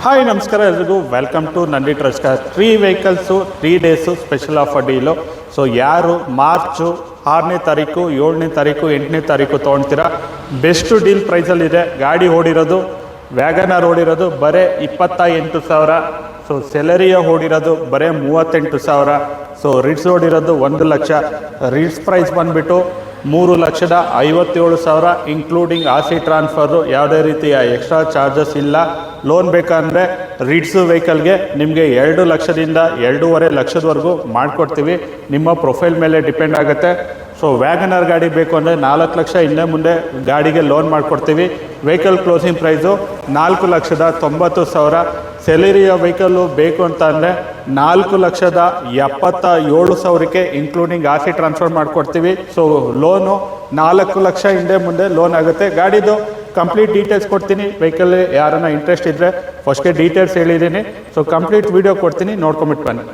Hi ನಮಸ್ಕಾರ ಎಲ್ರಿಗೂ welcome to Nandi trust car 3 vehicles 3 days special offer deal. So ಯಾರು March 6ನೇ ತಾರೀಕು 7ನೇ ತಾರೀಕು 8ನೇ ತಾರೀಕು ತೊಗೊಳ್ತೀರಾ ಬೆಸ್ಟ್ ಡೀಲ್ ಪ್ರೈಸಲ್ಲಿದೆ. ಗಾಡಿ ಓಡಿರೋದು ವ್ಯಾಗನರ್ ಓಡಿರೋದು ಬರೀ 28,000. ಸೊ ಸೆಲೆರಿಯ ಓಡಿರೋದು ಬರೀ 38,000. ಸೊ ರಿಡ್ಸ್ ಓಡಿರೋದು 1 ಲಕ್ಷ. ರಿಡ್ಸ್ ಪ್ರೈಸ್ ಬಂದುಬಿಟ್ಟು 3,57,000 ಇನ್ಕ್ಲೂಡಿಂಗ್ ಆರ್.ಸಿ ಟ್ರಾನ್ಸ್ಫರು. ಯಾವುದೇ ರೀತಿಯ ಎಕ್ಸ್ಟ್ರಾ ಚಾರ್ಜಸ್ ಇಲ್ಲ. ಲೋನ್ ಬೇಕಂದರೆ ರಿಡ್ಸ್ ವೆಹಿಕಲ್ಗೆ ನಿಮಗೆ 2 ಲಕ್ಷದಿಂದ 2.5 ಲಕ್ಷದವರೆಗೂ ಮಾಡಿಕೊಡ್ತೀವಿ. ನಿಮ್ಮ ಪ್ರೊಫೈಲ್ ಮೇಲೆ ಡಿಪೆಂಡ್ ಆಗುತ್ತೆ. ಸೊ ವ್ಯಾಗನರ್ ಗಾಡಿ ಬೇಕು ಅಂದರೆ 4 ಲಕ್ಷ ಹಿಂದೆ ಮುಂದೆ ಗಾಡಿಗೆ ಲೋನ್ ಮಾಡಿಕೊಡ್ತೀವಿ. Vehicle closing price 4,90,000. ಸೆಲೆರಿಯ ವೆಹಿಕಲ್ಲು ಬೇಕು ಅಂತ ಅಂದರೆ 4,77,000ಕ್ಕೆ ಇನ್ಕ್ಲೂಡಿಂಗ್ ಆರ್.ಸಿ ಟ್ರಾನ್ಸ್ಫರ್ ಮಾಡಿಕೊಡ್ತೀವಿ. ಸೊ ಲೋನು 4 ಲಕ್ಷ ಹಿಂದೆ ಮುಂದೆ ಲೋನ್ ಆಗುತ್ತೆ. ಗಾಡಿದು ಕಂಪ್ಲೀಟ್ ಡೀಟೇಲ್ಸ್ ಕೊಡ್ತೀನಿ. ವೆಹಿಕಲ್ ಯಾರನ್ನ ಇಂಟ್ರೆಸ್ಟ್ ಇದ್ದರೆ ಫಸ್ಟ್ಗೆ ಡೀಟೇಲ್ಸ್ ಹೇಳಿದ್ದೀನಿ. ಸೊ ಕಂಪ್ಲೀಟ್ ವಿಡಿಯೋ ಕೊಡ್ತೀನಿ, ನೋಡ್ಕೊಂಬಿಟ್ಟು ಬನ್ನಿ.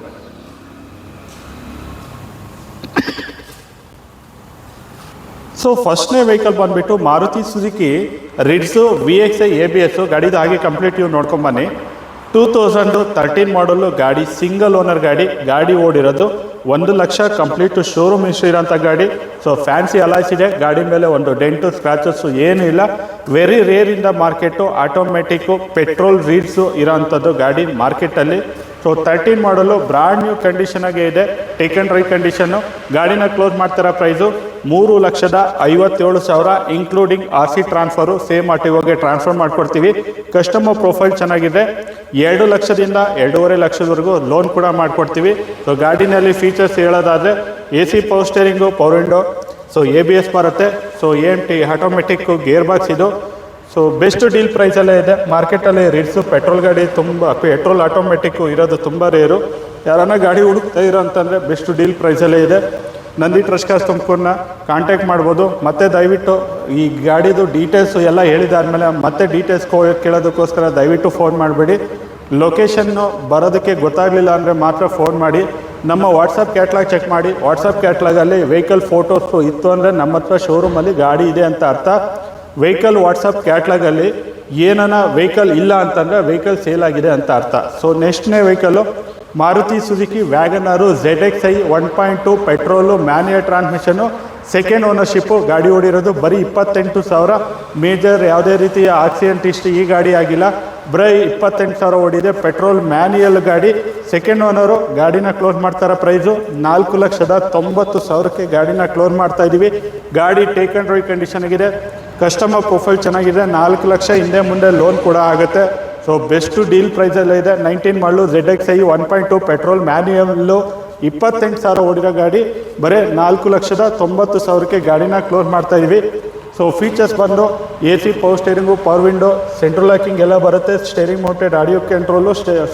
ಸೊ ಫಸ್ಟ್ನೇ ವೆಹಿಕಲ್ ಬಂದುಬಿಟ್ಟು ಮಾರುತಿ ಸುಜುಕಿ ರಿಡ್ಸು VXi ABS ಗಾಡಿದು. ಹಾಗೆ ಕಂಪ್ಲೀಟ್ ಇವು ನೋಡ್ಕೊಂಬನ್ನಿ. 2013 ಮಾಡಲು ಗಾಡಿ, ಸಿಂಗಲ್ ಓನರ್ ಗಾಡಿ ಓಡಿರೋದು 1 ಲಕ್ಷ. ಕಂಪ್ಲೀಟು ಶೋರೂಮ್ ಹಿಸ್ಟ್ರಿ ಇರೋಂಥ ಗಾಡಿ. ಸೊ ಫ್ಯಾನ್ಸಿ ಅಲಾಯ್ಸ್ ಇದೆ ಗಾಡಿ ಮೇಲೆ. ಒಂದು ಡೆಂಟು ಸ್ಕ್ರಾಚಸ್ಸು ಏನೂ ಇಲ್ಲ. ವೆರಿ ರೇರ್ ಇಂದ ಮಾರ್ಕೆಟು ಆಟೋಮೆಟಿಕ್ಕು ಪೆಟ್ರೋಲ್ ರೀಡ್ಸು ಇರೋಂಥದ್ದು ಗಾಡಿ ಮಾರ್ಕೆಟಲ್ಲಿ. ಸೊ 13 ಮಾಡಲು ಬ್ರಾಂಡ್ ನ್ಯೂ ಕಂಡೀಷನಾಗೆ ಇದೆ. Take and drive condition. ಗಾಡಿನ ಕ್ಲೋಸ್ ಮಾಡ್ತಾರ price 3,57,000 including RC transfer. Same ಆರ್ಟಿಒಗೆ ಟ್ರಾನ್ಸ್ಫರ್ ಮಾಡಿಕೊಡ್ತೀವಿ. ಕಸ್ಟಮರ್ ಪ್ರೊಫೈಲ್ ಚೆನ್ನಾಗಿದೆ. 2 ಲಕ್ಷದಿಂದ 2.5 ಲಕ್ಷದವರೆಗೂ ಲೋನ್ ಕೂಡ ಮಾಡಿಕೊಡ್ತೀವಿ. ಸೊ ಗಾಡಿನಲ್ಲಿ ಫೀಚರ್ಸ್ ಹೇಳೋದಾದರೆ AC power steering, power window, so ABS ಬರುತ್ತೆ. So AMT automatic gear box ಇದು. ಸೊ ಬೆಸ್ಟ್ ಡೀಲ್ ಪ್ರೈಸಲ್ಲೇ ಇದೆ ಮಾರ್ಕೆಟಲ್ಲಿ. ರಿಡ್ಸು ಪೆಟ್ರೋಲ್ ಗಾಡಿ ಪೆಟ್ರೋಲ್ ಆಟೋಮೆಟಿಕ್ಕು ಇರೋದು ತುಂಬ ರೇರು. ಯಾರನ್ನ ಗಾಡಿ ಹುಡುಕ್ತಾ ಇರೋ ಅಂತಂದರೆ ಬೆಸ್ಟ್ ಡೀಲ್ ಪ್ರೈಸಲ್ಲೇ ಇದೆ. ನಂದಿ ಟ್ರಸ್ಟ್ ಕಾರ್ ತುಮಕೂರನ್ನ ಕಾಂಟ್ಯಾಕ್ಟ್ ಮಾಡ್ಬೋದು. ಮತ್ತು ದಯವಿಟ್ಟು ಈ ಗಾಡಿದು ಡೀಟೇಲ್ಸು ಎಲ್ಲ ಹೇಳಿದಾದ್ಮೇಲೆ ಮತ್ತೆ ಡೀಟೇಲ್ಸ್ ಕೇಳೋದಕ್ಕೋಸ್ಕರ ದಯವಿಟ್ಟು ಫೋನ್ ಮಾಡಬೇಡಿ. ಲೊಕೇಶನ್ನು ಬರೋದಕ್ಕೆ ಗೊತ್ತಾಗಲಿಲ್ಲ ಅಂದರೆ ಮಾತ್ರ ಫೋನ್ ಮಾಡಿ. ನಮ್ಮ ವಾಟ್ಸಪ್ ಕ್ಯಾಟ್ಲಾಗ್ ಚೆಕ್ ಮಾಡಿ. ವಾಟ್ಸಪ್ ಕ್ಯಾಟ್ಲಾಗಲ್ಲಿ ವೆಹಿಕಲ್ ಫೋಟೋಸು ಇತ್ತು ಅಂದರೆ ನಮ್ಮ ಹತ್ರ ಶೋರೂಮಲ್ಲಿ ಗಾಡಿ ಇದೆ ಅಂತ ಅರ್ಥ. ವೆಹಿಕಲ್ ವಾಟ್ಸಪ್ ಕ್ಯಾಟ್ಲಾಗಲ್ಲಿ ಏನನ ವೆಹಿಕಲ್ ಇಲ್ಲ ಅಂತಂದರೆ ವೆಹಿಕಲ್ ಸೇಲ್ ಆಗಿದೆ ಅಂತ ಅರ್ಥ. ಸೊ ನೆಕ್ಸ್ಟ್ನೇ vehicle Maruti Suzuki Wagon R ZXi 1.2 petrol manual transmission. Second ownership. ಗಾಡಿ ಓಡಿರೋದು ಬರೀ 28,000. ಮೇಜರ್ ಯಾವುದೇ ರೀತಿಯ ಆಕ್ಸಿಡೆಂಟ್ ಹಿಸ್ಟ್ರಿ ಈ ಗಾಡಿ ಆಗಿಲ್ಲ. ಬರೀ 28,000 ಓಡಿದೆ. ಪೆಟ್ರೋಲ್ ಮ್ಯಾನ್ಯುಯಲ್ ಗಾಡಿ. Second owner. ಗಾಡಿನ ಕ್ಲೋಸ್ ಮಾಡ್ತಾರ ಪ್ರೈಸು 4,90,000ಕ್ಕೆ ಗಾಡಿನ ಕ್ಲೋಸ್ ಮಾಡ್ತಾ ಇದ್ದೀವಿ. ಗಾಡಿ ಟೇಕ್ ಆ್ಯಂಡ್ ಡ್ರೈವ್ ಕಂಡೀಷನ್ ಆಗಿದೆ. ಕಸ್ಟಮರ್ ಪ್ರೊಫೈಲ್ ಚೆನ್ನಾಗಿದೆ. 4 ಲಕ್ಷ ಹಿಂದೆ ಮುಂದೆ ಲೋನ್ ಕೂಡ ಆಗುತ್ತೆ. ಸೊ ಬೆಸ್ಟ್ ಡೀಲ್ ಪ್ರೈಸಲ್ಲೇ ಇದೆ. 19 ಮಾಡಲು ZXi 1.2 ಪೆಟ್ರೋಲ್ ಮ್ಯಾನ್ಯುಯಲ್ಲು 28,000 ಓಡಿರೋ ಗಾಡಿ. ಬರೀ 4,90,000ಕ್ಕೆ ಗಾಡಿನ ಕ್ಲೋಸ್ ಮಾಡ್ತಾ ಇದ್ವಿ. ಸೊ ಫೀಚರ್ಸ್ ಬಂದು AC power steering, power window, central locking ಎಲ್ಲ ಬರುತ್ತೆ. Steering mounted audio control,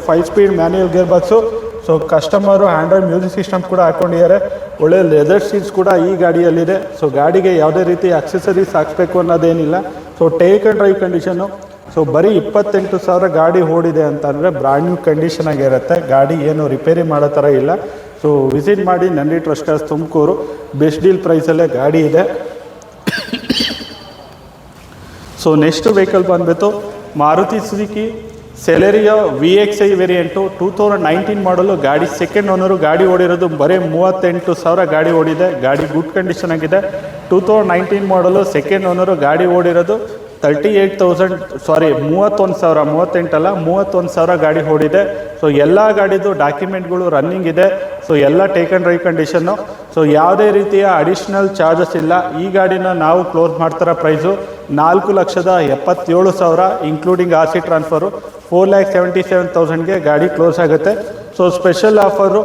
5 speed manual gear box. So customer Android music system ಕೂಡ ಹಾಕ್ಕೊಂಡಿದ್ದಾರೆ. ಒಳ್ಳೆ ಲೆದರ್ ಸೀಟ್ಸ್ ಕೂಡ ಈ ಗಾಡಿಯಲ್ಲಿದೆ. ಸೊ ಗಾಡಿಗೆ ಯಾವುದೇ ರೀತಿ ಅಕ್ಸೆಸರೀಸ್ ಹಾಕ್ಸ್ಬೇಕು ಅನ್ನೋದೇನಿಲ್ಲ. So take and drive condition. So ಬರೀ 28,000 ಗಾಡಿ ಓಡಿದೆ ಅಂತಂದರೆ ಬ್ರ್ಯಾಂಡ್ ನ್ಯೂ ಕಂಡೀಷನಾಗಿರುತ್ತೆ. ಗಾಡಿ ಏನು ರಿಪೇರಿ ಮಾಡೋ ಥರ ಇಲ್ಲ. ಸೊ ವಿಸಿಟ್ ಮಾಡಿ Nandi trust cars Tumakuru. Best deal ಪ್ರೈಸಲ್ಲೇ ಗಾಡಿ ಇದೆ. ಸೊ ನೆಕ್ಸ್ಟ್ ವೆಹಿಕಲ್ ಬಂದುಬಿಟ್ಟು Maruti Suzuki Celerio VXi variant. 2019 model ಗಾಡಿ. Second owner. ಗಾಡಿ ಓಡಿರೋದು ಬರೀ 38,000 ಗಾಡಿ ಓಡಿದೆ. ಗಾಡಿ ಗುಡ್ ಕಂಡೀಷನ್ ಆಗಿದೆ. 2019 ಮಾಡಲು. Second owner. ಗಾಡಿ ಓಡಿರೋದು 31,000 38 ಅಲ್ಲ 31,000 ಗಾಡಿ ಓಡಿದೆ. ಸೊ ಎಲ್ಲ ಗಾಡಿದು ಡಾಕ್ಯುಮೆಂಟ್ಗಳು ರನ್ನಿಂಗ್ ಇದೆ. ಸೊ ಎಲ್ಲ take and drive condition. So ಯಾವುದೇ ರೀತಿಯ ಅಡಿಷ್ನಲ್ ಚಾರ್ಜಸ್ ಇಲ್ಲ. ಈ ಗಾಡಿನ ನಾವು ಕ್ಲೋಸ್ ಮಾಡ್ತಾರ ಪ್ರೈಸು 4,77,000 ಇನ್ಕ್ಲೂಡಿಂಗ್ ಆರ್.ಸಿ ಟ್ರಾನ್ಸ್ಫರು. 4,77,000ಗೆ ಗಾಡಿ ಕ್ಲೋಸ್ ಆಗುತ್ತೆ. So special offer.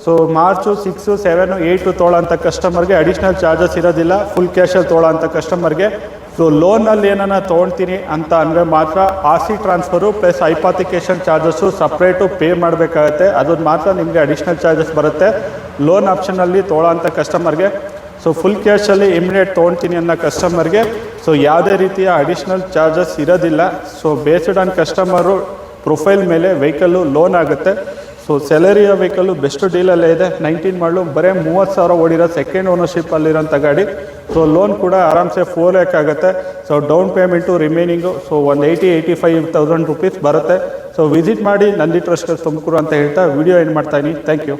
So March 6, 7, 8 ತೊಗೊಳ್ಳೋಂಥ ಕಸ್ಟಮರ್ಗೆ ಅಡಿಷ್ನಲ್ ಚಾರ್ಜಸ್ ಇರೋದಿಲ್ಲ. ಫುಲ್ ಕ್ಯಾಶಲ್ಲಿ ತೊಗೊಳ್ಳೋಂಥ ಕಸ್ಟಮರ್ಗೆ. ಸೊ ಲೋನಲ್ಲಿ ಏನನ್ನ ತೊಗೊಳ್ತೀನಿ ಅಂತ ಅಂದರೆ ಮಾತ್ರ RC transfer plus hypothecation charges separate pay ಮಾಡಬೇಕಾಗತ್ತೆ. ಅದನ್ನು ಮಾತ್ರ ನಿಮಗೆ ಅಡಿಷ್ನಲ್ ಚಾರ್ಜಸ್ ಬರುತ್ತೆ ಲೋನ್ ಆಪ್ಷನಲ್ಲಿ ತೊಗೊಳ್ಳೋಂಥ ಕಸ್ಟಮರ್ಗೆ. ಸೊ ಫುಲ್ ಕ್ಯಾಶಲ್ಲಿ ಇಮಿಡಿಯೇಟ್ ತೊಗೊಳ್ತೀನಿ ಅನ್ನೋ ಕಸ್ಟಮರ್ಗೆ ಸೊ ಯಾವುದೇ ರೀತಿಯ ಅಡಿಷ್ನಲ್ ಚಾರ್ಜಸ್ ಇರೋದಿಲ್ಲ. So based on customer profile ಮೇಲೆ ವೆಹಿಕಲ್ಲು ಲೋನ್ ಆಗುತ್ತೆ. ಸೊ ಸೆಲೆರಿಯ ವೆಹಿಕಲ್ಲು ಬೆಸ್ಟ್ ಡೀಲಲ್ಲೇ ಇದೆ. 19 ಮಾಡಲು ಬರೀ 30,000 ಓಡಿರೋ ಸೆಕೆಂಡ್ ಓನರ್ಶಿಪ್ಪಲ್ಲಿರೋಂಥ ಗಾಡಿ. ಸೊ ಲೋನ್ ಕೂಡ ಆರಾಮ್ಸೆ 4 ಲ್ಯಾಕ್ ಆಗುತ್ತೆ. So down payment remaining so ಒಂದು 85,000 ರುಪೀಸ್ ಬರುತ್ತೆ. ಸೊ ವಿಸಿಟ್ ಮಾಡಿ ನಂದಿ ಟ್ರಸ್ಟ್ ತುಮಕೂರು ಅಂತ ಹೇಳ್ತಾ ವಿಡಿಯೋ ಎಂಡ್ ಮಾಡ್ತಾ ಇದ್ದೀನಿ. Thank you.